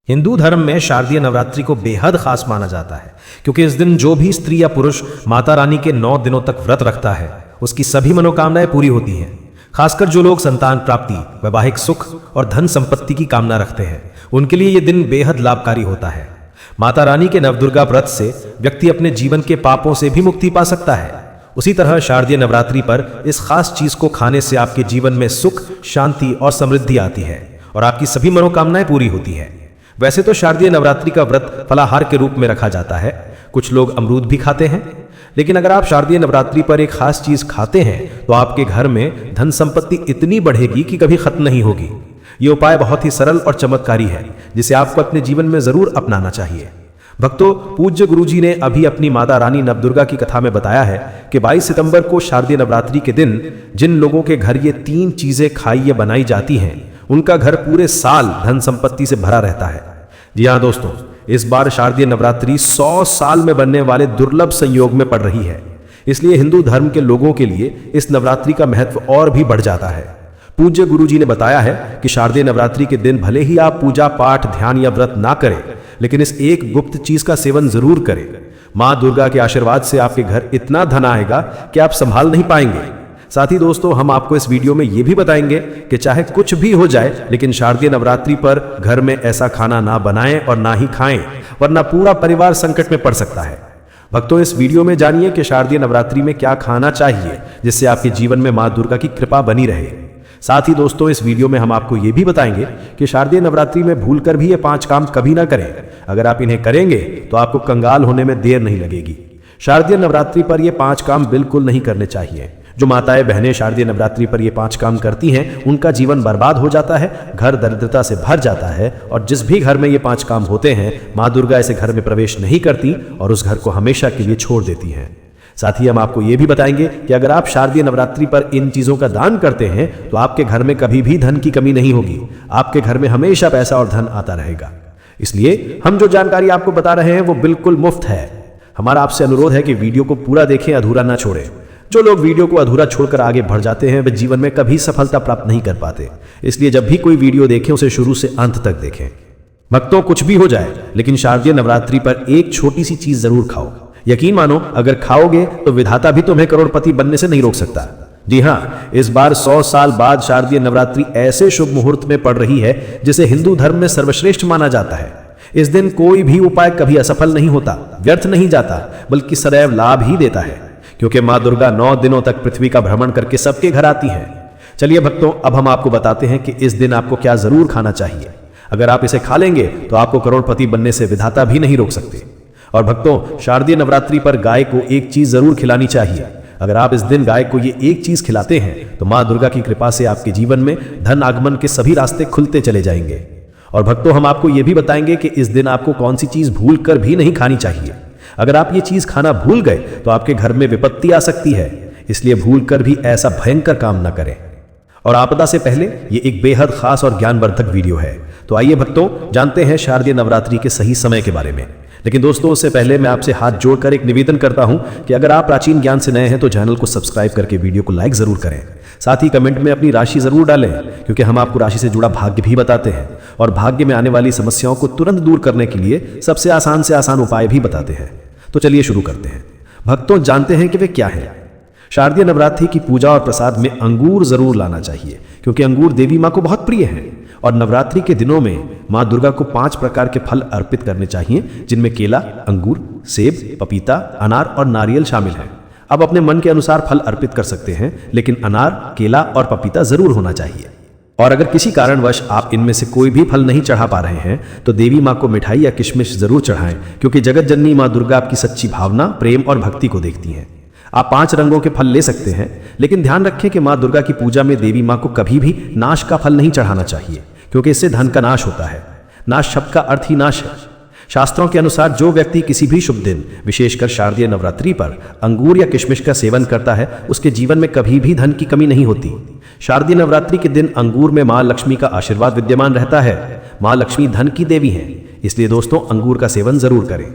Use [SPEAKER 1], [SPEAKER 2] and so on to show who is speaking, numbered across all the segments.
[SPEAKER 1] हिंदू धर्म में शारदीय नवरात्रि को बेहद खास माना जाता है क्योंकि इस दिन जो भी स्त्री या पुरुष माता रानी के 9 दिनों तक व्रत रखता है उसकी सभी मनोकामनाएं पूरी होती हैं। खासकर जो लोग संतान प्राप्ति, वैवाहिक सुख और धन संपत्ति की कामना रखते हैं उनके लिए यह दिन बेहद लाभकारी होता है। माता रानी के नवदुर्गा व्रत से व्यक्ति अपने जीवन के पापों से भी मुक्ति पा सकता है। उसी तरह शारदीय नवरात्रि पर इस खास चीज को खाने से आपके जीवन में सुख, शांति और समृद्धि आती है और आपकी सभी मनोकामनाएं पूरी होती है। वैसे तो शारदीय नवरात्रि का व्रत फलाहार के रूप में रखा जाता है, कुछ लोग अमरूद भी खाते हैं, लेकिन अगर आप शारदीय नवरात्रि पर एक खास चीज खाते हैं तो आपके घर में धन संपत्ति इतनी बढ़ेगी कि कभी खत्म नहीं होगी। ये उपाय बहुत ही सरल और चमत्कारी है जिसे आपको अपने जीवन में जरूर अपनाना चाहिए। भक्तों, पूज्य गुरुजी ने अभी अपनी माता रानी नवदुर्गा की कथा में बताया है कि 22 सितंबर को शारदीय नवरात्रि के दिन जिन लोगों के घर ये 3 चीजें खाई या बनाई जाती हैं उनका घर पूरे साल धन संपत्ति से भरा रहता है। जी हाँ दोस्तों, इस बार शारदीय नवरात्रि 100 साल में बनने वाले दुर्लभ संयोग में पड़ रही है, इसलिए हिंदू धर्म के लोगों के लिए इस नवरात्रि का महत्व और भी बढ़ जाता है। पूज्य गुरुजी ने बताया है कि शारदीय नवरात्रि के दिन भले ही आप पूजा पाठ, ध्यान या व्रत ना करें, लेकिन इस एक गुप्त चीज का सेवन जरूर करें। मां दुर्गा के आशीर्वाद से आपके घर इतना धन आएगा कि आप संभाल नहीं पाएंगे। साथ ही दोस्तों, हम आपको इस वीडियो में यह भी बताएंगे कि चाहे कुछ भी हो जाए लेकिन शारदीय नवरात्रि पर घर में ऐसा खाना ना बनाएं और ना ही खाएं, वरना पूरा परिवार संकट में पड़ सकता है। भक्तों, इस वीडियो में जानिए कि शारदीय नवरात्रि में क्या खाना चाहिए जिससे आपके जीवन में मां दुर्गा की कृपा बनी रहे। साथ ही दोस्तों, इस वीडियो में हम आपको यह भी बताएंगे कि शारदीय नवरात्रि में भूलकर भी ये 5 काम कभी ना करें। अगर आप इन्हें करेंगे तो आपको कंगाल होने में देर नहीं लगेगी। शारदीय नवरात्रि पर ये 5 काम बिल्कुल नहीं करने चाहिए। जो माताएं बहनें शारदीय नवरात्रि पर ये 5 काम करती हैं उनका जीवन बर्बाद हो जाता है, घर दरिद्रता से भर जाता है और जिस भी घर में ये 5 काम होते हैं मां दुर्गा ऐसे घर में प्रवेश नहीं करती और उस घर को हमेशा के लिए छोड़ देती हैं। साथ ही हम आपको ये भी बताएंगे कि अगर आप शारदीय नवरात्रि पर इन चीजों का दान करते हैं तो आपके घर में कभी भी धन की कमी नहीं होगी, आपके घर में हमेशा पैसा और धन आता रहेगा। इसलिए हम जो जानकारी आपको बता रहे हैं वो बिल्कुल मुफ्त है। हमारा आपसे अनुरोध है कि वीडियो को पूरा देखें, अधूरा ना छोड़ें। जो लोग वीडियो को अधूरा छोड़कर आगे बढ़ जाते हैं वे जीवन में कभी सफलता प्राप्त नहीं कर पाते। इसलिए जब भी कोई वीडियो देखें उसे शुरू से अंत तक देखें। भक्तों, कुछ भी हो जाए लेकिन शारदीय नवरात्रि पर एक छोटी सी चीज जरूर खाओ। यकीन मानो, अगर खाओगे तो विधाता भी तुम्हें करोड़पति बनने से नहीं रोक सकता। जी हाँ, इस बार 100 साल बाद शारदीय नवरात्रि ऐसे शुभ मुहूर्त में पड़ रही है जिसे हिंदू धर्म में सर्वश्रेष्ठ माना जाता है। इस दिन कोई भी उपाय कभी असफल नहीं होता, व्यर्थ नहीं जाता, बल्कि सदैव लाभ ही देता है, क्योंकि मां दुर्गा 9 दिनों तक पृथ्वी का भ्रमण करके सबके घर आती हैं। चलिए भक्तों, अब हम आपको बताते हैं कि इस दिन आपको क्या जरूर खाना चाहिए। अगर आप इसे खा लेंगे तो आपको करोड़पति बनने से विधाता भी नहीं रोक सकते। और भक्तों, शारदीय नवरात्रि पर गाय को एक चीज जरूर खिलानी चाहिए। अगर आप इस दिन गाय को ये एक चीज खिलाते हैं तो मां दुर्गा की कृपा से आपके जीवन में धन आगमन के सभी रास्ते खुलते चले जाएंगे। और भक्तों, हम आपको यह भी बताएंगे कि इस दिन आपको कौन सी चीज भूल कर भी नहीं खानी चाहिए। अगर आप ये चीज खाना भूल गए तो आपके घर में विपत्ति आ सकती है, इसलिए भूल कर भी ऐसा भयंकर काम न करें। और आपदा से पहले ये एक बेहद खास और ज्ञानवर्धक वीडियो है। तो आइए भक्तों, जानते हैं शारदीय नवरात्रि के सही समय के बारे में। लेकिन दोस्तों, उससे पहले मैं आपसे हाथ जोड़कर एक निवेदन करता हूं कि अगर आप प्राचीन ज्ञान से नए हैं तो चैनल को सब्सक्राइब करके वीडियो को लाइक जरूर करें। साथ ही कमेंट में अपनी राशि जरूर डालें, क्योंकि हम आपको राशि से जुड़ा भाग्य भी बताते हैं और भाग्य में आने वाली समस्याओं को तुरंत दूर करने के लिए सबसे आसान से आसान उपाय भी बताते हैं। तो चलिए शुरू करते हैं। भक्तों, जानते हैं कि वे क्या है। शारदीय नवरात्रि की पूजा और प्रसाद में अंगूर जरूर लाना चाहिए, क्योंकि अंगूर देवी मां को बहुत प्रिय हैं। और नवरात्रि के दिनों में मां दुर्गा को 5 प्रकार के फल अर्पित करने चाहिए, जिनमें केला, अंगूर, सेब, पपीता, अनार और नारियल शामिल हैं। अब अपने मन के अनुसार फल अर्पित कर सकते हैं, लेकिन अनार, केला और पपीता जरूर होना चाहिए। और अगर किसी कारणवश आप इनमें से कोई भी फल नहीं चढ़ा पा रहे हैं तो देवी मां को मिठाई या किशमिश जरूर चढ़ाएं, क्योंकि जगत जननी मां दुर्गा आपकी सच्ची भावना, प्रेम और भक्ति को देखती हैं। आप 5 रंगों के फल ले सकते हैं, लेकिन ध्यान रखें कि मां दुर्गा की पूजा में देवी मां को कभी भी नाश का फल नहीं चढ़ाना चाहिए, क्योंकि इससे धन का नाश होता है। नाश शब्द का अर्थ ही नाश है। शास्त्रों के अनुसार जो व्यक्ति किसी भी शुभ दिन, विशेषकर शारदीय नवरात्रि पर अंगूर या किशमिश का सेवन करता है उसके जीवन में कभी भी धन की कमी नहीं होती। शारदीय नवरात्रि के दिन अंगूर में मां लक्ष्मी का आशीर्वाद विद्यमान रहता है। मां लक्ष्मी धन की देवी हैं, इसलिए दोस्तों अंगूर का सेवन जरूर करें।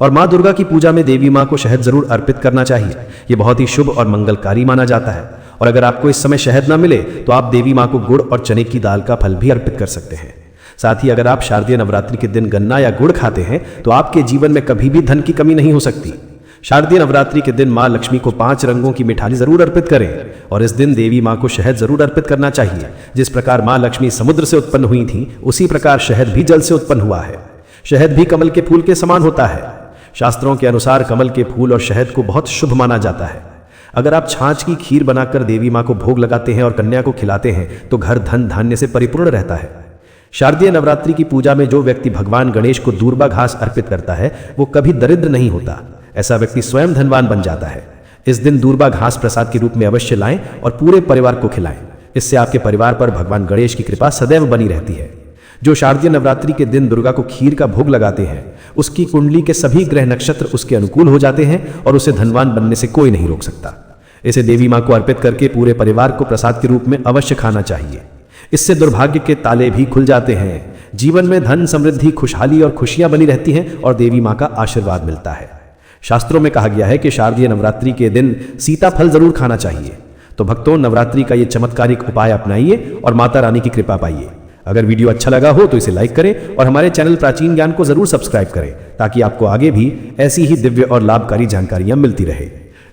[SPEAKER 1] और मां दुर्गा की पूजा में देवी मां को शहद जरूर अर्पित करना चाहिए। यह बहुत ही शुभ और मंगलकारी माना जाता है। और अगर आपको इस समय शहद ना मिले तो आप देवी मां को गुड़ और चने की दाल का फल भी अर्पित कर सकते हैं। साथ ही अगर आप शारदीय नवरात्रि के दिन गन्ना या गुड़ खाते हैं तो आपके जीवन में कभी भी धन की कमी नहीं हो सकती। शारदीय नवरात्रि के दिन मां लक्ष्मी को 5 रंगों की मिठाई जरूर अर्पित करें और इस दिन देवी मां को शहद जरूर अर्पित करना चाहिए। जिस प्रकार मां लक्ष्मी समुद्र से उत्पन्न हुई थी, उसी प्रकार शहद भी जल से उत्पन्न हुआ है। शहद भी कमल के फूल के समान होता है। शास्त्रों के अनुसार कमल के फूल और शहद को बहुत शुभ माना जाता है। अगर आप छाछ की खीर बनाकर देवी मां को भोग लगाते हैं और कन्या को खिलाते हैं तो घर धन धान्य से परिपूर्ण रहता है। शारदीय नवरात्रि की पूजा में जो व्यक्ति भगवान गणेश को दूर्बा घास अर्पित करता है वो कभी दरिद्र नहीं होता। ऐसा व्यक्ति स्वयं धनवान बन जाता है। इस दिन दूर्बा घास प्रसाद के रूप में अवश्य लाएं और पूरे परिवार को खिलाएं। इससे आपके परिवार पर भगवान गणेश की कृपा सदैव बनी रहती है। जो शारदीय नवरात्रि के दिन दुर्गा को खीर का भोग लगाते हैं, उसकी कुंडली के सभी ग्रह नक्षत्र उसके अनुकूल हो जाते हैं और उसे धनवान बनने से कोई नहीं रोक सकता। इसे देवी मां को अर्पित करके पूरे परिवार को प्रसाद के रूप में अवश्य खाना चाहिए। इससे दुर्भाग्य के ताले भी खुल जाते हैं। जीवन में धन, समृद्धि, खुशहाली और खुशियां बनी रहती हैं और देवी मां का आशीर्वाद मिलता है। शास्त्रों में कहा गया है कि शारदीय नवरात्रि के दिन सीताफल जरूर खाना चाहिए। तो भक्तों, नवरात्रि का ये चमत्कारिक उपाय अपनाइए और माता रानी की कृपा पाइए। अगर वीडियो अच्छा लगा हो तो इसे लाइक करें और हमारे चैनल प्राचीन ज्ञान को जरूर सब्सक्राइब करें ताकि आपको आगे भी ऐसी ही दिव्य और लाभकारी जानकारियां मिलती रहे।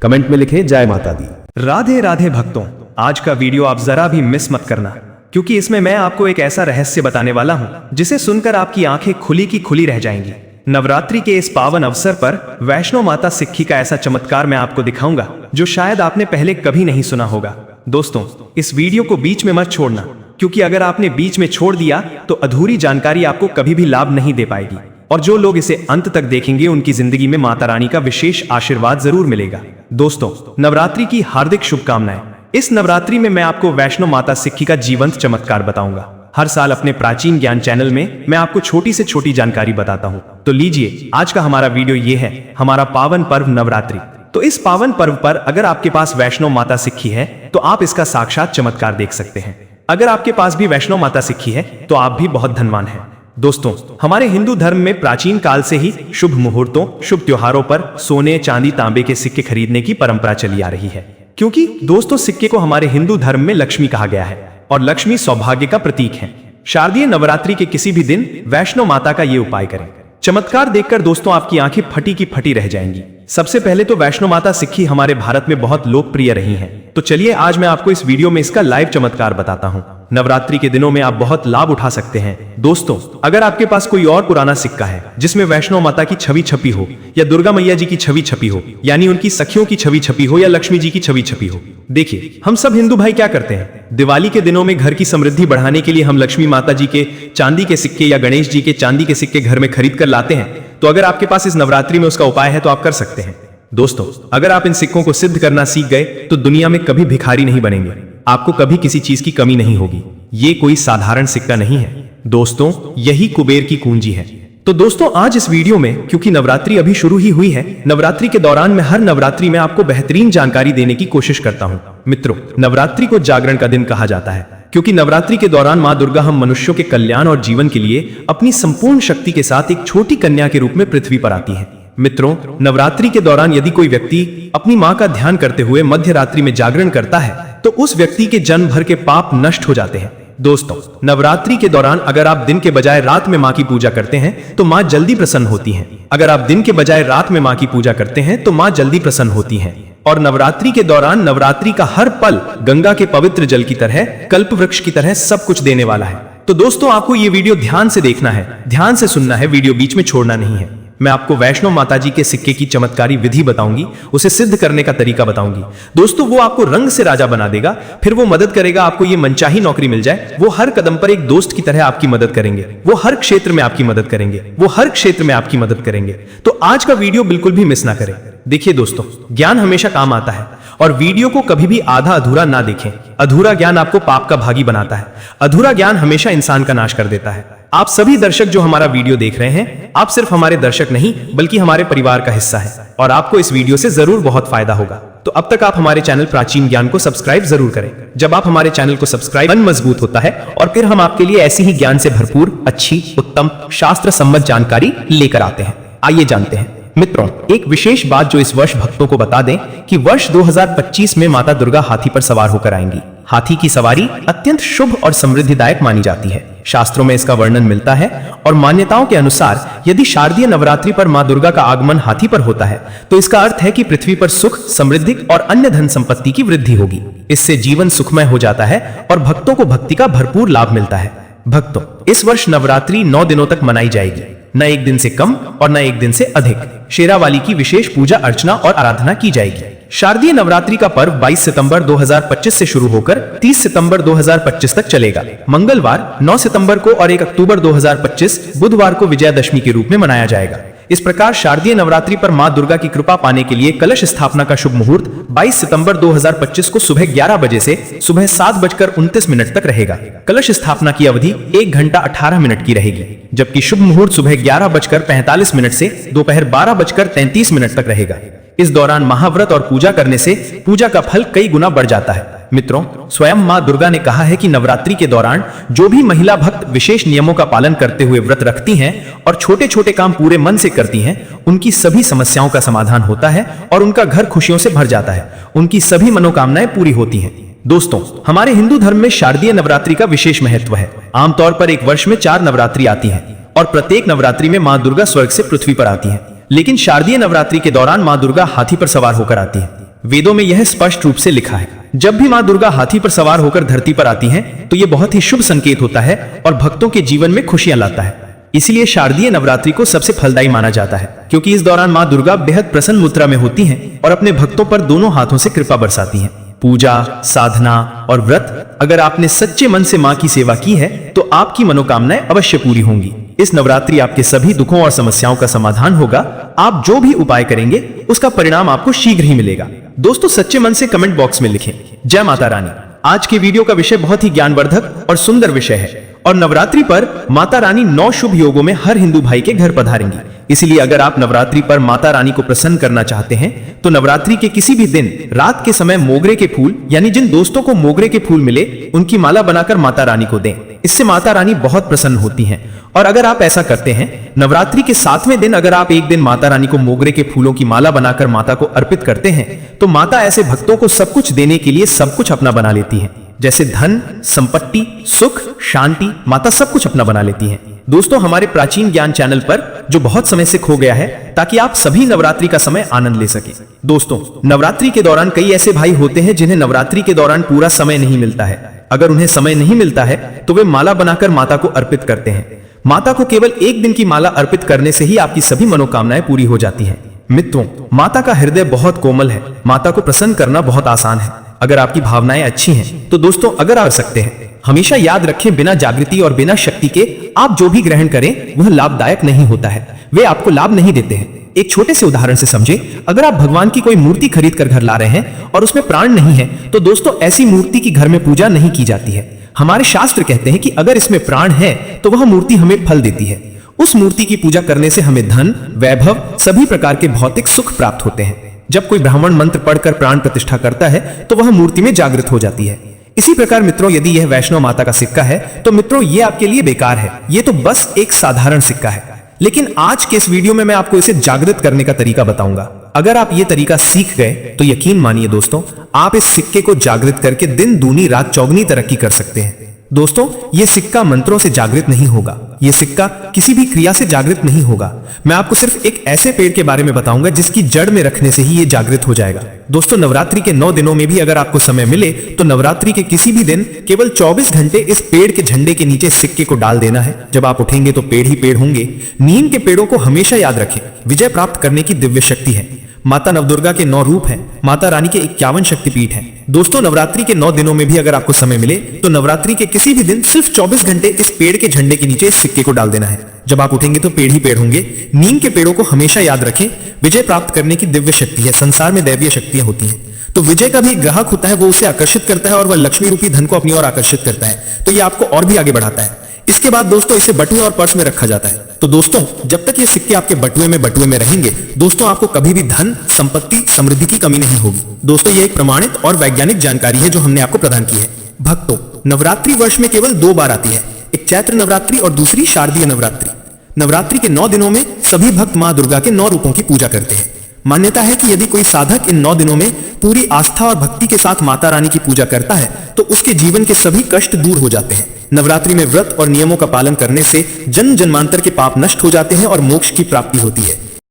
[SPEAKER 1] कमेंट में लिखें जय माता दी।
[SPEAKER 2] राधे राधे भक्तों, आज का वीडियो आप जरा भी मिस मत करना, क्योंकि इसमें मैं आपको एक ऐसा रहस्य बताने वाला हूं जिसे सुनकर आपकी आंखें खुली की खुली रह जाएंगी। नवरात्रि के इस पावन अवसर पर वैष्णो माता सिक्की का ऐसा चमत्कार मैं आपको दिखाऊंगा जो शायद आपने पहले कभी नहीं सुना होगा। दोस्तों, इस वीडियो को बीच में मत छोड़ना, क्योंकि अगर आपने बीच में छोड़ दिया तो अधूरी जानकारी आपको कभी भी लाभ नहीं दे पाएगी और जो लोग इसे अंत तक देखेंगे उनकी जिंदगी में माता रानी का विशेष आशीर्वाद जरूर मिलेगा। दोस्तों, नवरात्रि की हार्दिक शुभकामनाएं। इस नवरात्रि में मैं आपको वैष्णो माता सिक्की का जीवंत चमत्कार बताऊंगा। हर साल अपने प्राचीन ज्ञान चैनल में मैं आपको छोटी से छोटी जानकारी बताता हूं। तो लीजिए, आज का हमारा वीडियो ये है, हमारा पावन पर्व नवरात्रि। तो इस पावन पर्व पर अगर आपके पास वैष्णो माता सिक्की है तो आप इसका साक्षात चमत्कार देख सकते हैं। अगर आपके पास भी वैष्णो माता सिक्की है तो आप भी बहुत धनवान हैं। दोस्तों, हमारे हिंदू धर्म में प्राचीन काल से ही शुभ मुहूर्तों, शुभ त्योहारों पर सोने, चांदी, तांबे के सिक्के खरीदने की परंपरा चली आ रही है। क्योंकि दोस्तों, सिक्के को हमारे हिंदू धर्म में लक्ष्मी कहा गया है और लक्ष्मी सौभाग्य का प्रतीक है। शारदीय नवरात्रि के किसी भी दिन वैष्णो माता का ये उपाय करें। चमत्कार देखकर दोस्तों आपकी आंखें फटी की फटी रह जाएंगी। सबसे पहले तो वैष्णो माता सिक्की हमारे भारत में बहुत लोकप्रिय रही हैं। तो चलिए आज मैं आपको इस वीडियो में इसका लाइव चमत्कार बताता हूं। नवरात्रि के दिनों में आप बहुत लाभ उठा सकते हैं। दोस्तों, अगर आपके पास कोई और पुराना सिक्का है जिसमें वैष्णो माता की छवि छपी हो या दुर्गा मैया जी की छवि छपी हो, यानी उनकी सखियों की छवि छपी हो या लक्ष्मी जी की छवि छपी हो। देखिए, हम सब हिंदू भाई क्या करते हैं, दिवाली के दिनों में घर की समृद्धि बढ़ाने के लिए हम लक्ष्मी माता जी के चांदी के सिक्के या गणेश जी के चांदी के सिक्के घर में खरीद कर लाते हैं। तो अगर आपके पास इस नवरात्रि में उसका उपाय है तो आप कर सकते हैं। दोस्तों, अगर आप इन सिक्कों को सिद्ध करना सीख गए तो दुनिया में कभी भिखारी नहीं बनेंगे। आपको कभी किसी चीज की कमी नहीं होगी। ये कोई साधारण सिक्का नहीं है दोस्तों, यही कुबेर की कुंजी है। तो दोस्तों, आज इस वीडियो में, क्योंकि नवरात्रि अभी शुरू ही हुई है, नवरात्रि के दौरान मैं हर नवरात्रि में आपको बेहतरीन जानकारी देने की कोशिश करता हूं। मित्रों, नवरात्रि को जागरण का दिन कहा जाता है क्योंकि नवरात्रि के दौरान मां दुर्गा हम मनुष्यों के कल्याण और जीवन के लिए अपनी संपूर्ण शक्ति के साथ एक छोटी कन्या के रूप में पृथ्वी पर आती है। मित्रों, नवरात्रि के दौरान यदि कोई व्यक्ति अपनी मां का ध्यान करते हुए मध्य रात्रि में जागरण करता है तो उस व्यक्ति के जन्म भर के पाप नष्ट हो जाते हैं। दोस्तों, नवरात्रि के दौरान अगर आप दिन के बजाय रात में मां की पूजा करते हैं तो मां जल्दी प्रसन्न होती हैं। अगर आप दिन के बजाय रात में मां की पूजा करते हैं तो मां जल्दी प्रसन्न होती हैं। और नवरात्रि के दौरान नवरात्रि का हर पल गंगा के पवित्र जल की तरह, कल्प वृक्ष की तरह सब कुछ देने वाला है। तो दोस्तों, आपको ये वीडियो ध्यान से देखना है, ध्यान से सुनना है, वीडियो बीच में छोड़ना नहीं है। मैं आपको वैष्णो माता जी के सिक्के की चमत्कारी विधि बताऊंगी, उसे सिद्ध करने का तरीका बताऊंगी। दोस्तों, वो आपको रंग से राजा बना देगा, फिर वो मदद करेगा आपको ये मनचाही नौकरी मिल जाए। वो हर कदम पर एक दोस्त की तरह आपकी मदद करेंगे। वो हर क्षेत्र में आपकी मदद करेंगे। वो हर क्षेत्र में आपकी मदद करेंगे। तो आज का वीडियो बिल्कुल भी मिस ना करें। देखिए दोस्तों, ज्ञान हमेशा काम आता है और वीडियो को कभी भी आधा अधूरा ना देखें। अधूरा ज्ञान आपको पाप का भागी बनाता है। अधूरा ज्ञान हमेशा इंसान का नाश कर देता है। आप सभी दर्शक जो हमारा वीडियो देख रहे हैं, आप सिर्फ हमारे दर्शक नहीं बल्कि हमारे परिवार का हिस्सा है और आपको इस वीडियो से जरूर बहुत फायदा होगा। तो अब तक आप हमारे चैनल प्राचीन ज्ञान को सब्सक्राइब जरूर करें। जब आप हमारे चैनल को सब्सक्राइब, मन मजबूत होता है और फिर हम आपके लिए ऐसी ही ज्ञान से भरपूर, अच्छी, उत्तम, शास्त्र सम्मत जानकारी लेकर आते हैं। आइए जानते हैं। मित्रों, एक विशेष बात जो इस वर्ष भक्तों को बता दें कि वर्ष 2025 में माता दुर्गा हाथी पर सवार होकर आएंगी। हाथी की सवारी अत्यंत शुभ और समृद्धिदायक मानी जाती है। शास्त्रों में इसका वर्णन मिलता है और मान्यताओं के अनुसार यदि शारदीय नवरात्रि पर मां दुर्गा का आगमन हाथी पर होता है तो इसका अर्थ है कि पृथ्वी पर सुख, समृद्धि और अन्य धन संपत्ति की वृद्धि होगी। इससे जीवन सुखमय हो जाता है और भक्तों को भक्ति का भरपूर लाभ मिलता है। भक्तों, इस वर्ष नवरात्रि 9 दिनों तक मनाई जाएगी, न एक दिन से कम और न एक दिन से अधिक। शेरावाली की विशेष पूजा अर्चना और आराधना की जाएगी। शारदीय नवरात्रि का पर्व 22 सितंबर 2025 से शुरू होकर 30 सितंबर 2025 तक चलेगा। मंगलवार 9 सितंबर को और 1 अक्टूबर 2025 बुधवार को विजयादशमी के रूप में मनाया जाएगा। इस प्रकार शारदीय नवरात्रि पर मां दुर्गा की कृपा पाने के लिए कलश स्थापना का शुभ मुहूर्त 22 सितंबर 2025 को सुबह 11 बजे से सुबह 7:29 तक रहेगा। कलश स्थापना की अवधि 1 घंटा 18 मिनट की रहेगी, जबकि शुभ मुहूर्त सुबह 11:45 से दोपहर 12:33 तक रहेगा। इस दौरान महाव्रत और पूजा करने से पूजा का फल कई गुना बढ़ जाता है। मित्रों, स्वयं मां दुर्गा ने कहा है कि नवरात्रि के दौरान जो भी महिला भक्त विशेष नियमों का पालन करते हुए व्रत रखती हैं और छोटे छोटे काम पूरे मन से करती हैं, उनकी सभी समस्याओं का समाधान होता है और उनका घर खुशियों से भर जाता है। उनकी सभी मनोकामनाएं पूरी होती हैं। दोस्तों, हमारे हिंदू धर्म में शारदीय नवरात्रि का विशेष महत्व है। आमतौर पर एक वर्ष में 4 नवरात्रि आती है और प्रत्येक नवरात्रि में मां दुर्गा स्वर्ग से पृथ्वी पर आती है, लेकिन शारदीय नवरात्रि के दौरान मां दुर्गा हाथी पर सवार होकर आती है। वेदों में यह स्पष्ट रूप से लिखा है, जब भी मां दुर्गा हाथी पर सवार होकर धरती पर आती हैं, तो यह बहुत ही शुभ संकेत होता है और भक्तों के जीवन में खुशियां लाता है। इसलिए शारदीय नवरात्रि को सबसे फलदायी माना जाता है, क्योंकि इस दौरान मां दुर्गा बेहद प्रसन्न मुद्रा में होती हैं और अपने भक्तों पर दोनों हाथों से कृपा बरसाती हैं। पूजा, साधना और व्रत, अगर आपने सच्चे मन से मां की सेवा की है तो आपकी मनोकामनाएं अवश्य पूरी होंगी। इस नवरात्रि आपके सभी दुखों और समस्याओं का समाधान होगा। आप जो भी उपाय करेंगे उसका परिणाम आपको शीघ्र ही मिलेगा। दोस्तों, सच्चे मन से कमेंट बॉक्स में लिखें जय माता रानी। आज के वीडियो का विषय बहुत ही ज्ञानवर्धक और सुंदर विषय है और नवरात्रि पर माता रानी 9 शुभ योगों में हर हिंदू भाई के घर पधारेंगी। इसलिए अगर आप नवरात्रि पर माता रानी को प्रसन्न करना चाहते हैं तो नवरात्रि के किसी भी दिन रात के समय मोगरे के फूल, यानी जिन दोस्तों को मोगरे के फूल मिले उनकी माला बनाकर माता रानी को दें। इससे माता रानी बहुत प्रसन्न होती हैं। और अगर आप ऐसा करते हैं, नवरात्रि के 7वें दिन अगर आप एक दिन माता रानी को मोगरे के फूलों की माला बनाकर माता को अर्पित करते हैं तो माता ऐसे भक्तों को सब कुछ देने के लिए सब कुछ अपना बना लेती है, जैसे धन, संपत्ति, सुख, शांति। माता सब कुछ अपना बना लेती हैं। दोस्तों, हमारे प्राचीन ज्ञान चैनल पर जो बहुत समय से खो गया है, ताकि आप सभी नवरात्रि का समय आनंद ले सके। दोस्तों, नवरात्रि के दौरान कई ऐसे भाई होते हैं जिन्हें नवरात्रि के दौरान पूरा समय नहीं मिलता है। अगर उन्हें समय नहीं मिलता है तो वे माला बनाकर माता को अर्पित करते हैं। माता को केवल एक दिन की माला अर्पित करने से ही आपकी सभी मनोकामनाएं पूरी हो जाती हैं। मित्रों, माता का हृदय बहुत कोमल है। माता को प्रसन्न करना बहुत आसान है अगर आपकी भावनाएं अच्छी हैं। तो दोस्तों, अगर आप सकते हैं, हमेशा याद रखें, बिना जागृति और बिना शक्ति के आप जो भी ग्रहण करें वह लाभदायक नहीं होता है। वे आपको लाभ नहीं देते हैं। एक छोटे से उदाहरण से समझे, अगर आप भगवान की कोई मूर्ति खरीद कर घर ला रहे हैं और उसमें प्राण नहीं है तो दोस्तों ऐसी मूर्ति की घर में पूजा नहीं की जाती है। हमारे शास्त्र कहते हैं कि अगर इसमें प्राण है तो वह मूर्ति हमें फल देती है। उस मूर्ति की पूजा करने से हमें धन, वैभव, सभी प्रकार के भौतिक सुख प्राप्त होते हैं। जब कोई ब्राह्मण मंत्र पढ़कर प्राण प्रतिष्ठा करता है तो वह मूर्ति में जागृत हो जाती है। इसी प्रकार मित्रों, यदि यह वैष्णव माता का सिक्का है तो मित्रों ये आपके लिए बेकार है। ये तो बस एक साधारण सिक्का है। लेकिन आज के इस वीडियो में मैं आपको इसे जागृत करने का तरीका बताऊंगा। अगर आप ये तरीका सीख गए तो यकीन मानिए दोस्तों, आप इस सिक्के को जागृत करके दिन दूनी रात चौगुनी तरक्की कर सकते हैं। दोस्तों, ये सिक्का मंत्रों से जागृत नहीं होगा। ये सिक्का किसी भी क्रिया से जागृत नहीं होगा। मैं आपको सिर्फ एक ऐसे पेड़ के बारे में बताऊंगा जिसकी जड़ में रखने से ही ये जागृत हो जाएगा। दोस्तों, नवरात्रि के 9 दिनों में भी अगर आपको समय मिले तो नवरात्रि के किसी भी दिन केवल 24 घंटे इस पेड़ के झंडे के नीचे सिक्के को डाल देना है। जब आप उठेंगे तो पेड़ ही पेड़ होंगे। नीम के पेड़ों को हमेशा याद रखें, विजय प्राप्त करने की दिव्य शक्ति है। माता नवदुर्गा के 9 रूप हैं। माता रानी के 51 शक्तिपीठ हैं। दोस्तों, नवरात्रि के 9 दिनों में भी अगर आपको समय मिले तो नवरात्रि के किसी भी दिन सिर्फ 24 घंटे इस पेड़ के झंडे के नीचे इस सिक्के को डाल देना है। जब आप उठेंगे तो पेड़ ही पेड़ होंगे। नीम के पेड़ों को हमेशा याद रखें, विजय प्राप्त करने की दिव्य शक्ति है। संसार में दैवीय शक्तियां होती हैं, तो विजय का भी एक ग्राहक होता है, वो उसे आकर्षित करता है और वह लक्ष्मी रूपी धन को अपनी ओर आकर्षित करता है। तो ये आपको और भी आगे बढ़ाता है। इसके बाद दोस्तों इसे बटुए और पर्स में रखा जाता है। तो दोस्तों, जब तक ये सिक्के आपके बटुए में रहेंगे दोस्तों, आपको कभी भी धन, संपत्ति, समृद्धि की कमी नहीं होगी। दोस्तों, ये एक प्रमाणित और वैज्ञानिक जानकारी है जो हमने आपको प्रदान की है। भक्तों, नवरात्रि वर्ष में केवल 2 बार आती है, एक चैत्र नवरात्रि और दूसरी शारदीय नवरात्रि। नवरात्रि के 9 दिनों में सभी भक्त मां दुर्गा के 9 रूपों की पूजा करते हैं। मान्यता है कि यदि कोई साधक इन 9 दिनों में पूरी आस्था और भक्ति के साथ माता रानी की पूजा करता है तो उसके जीवन के सभी कष्ट दूर हो जाते हैं। नवरात्रि में व्रत और नियमों का पालन करने से जन्म जन्मांतर के पाप नष्ट हो जाते हैं और मोक्ष की प्राप्ति होती है।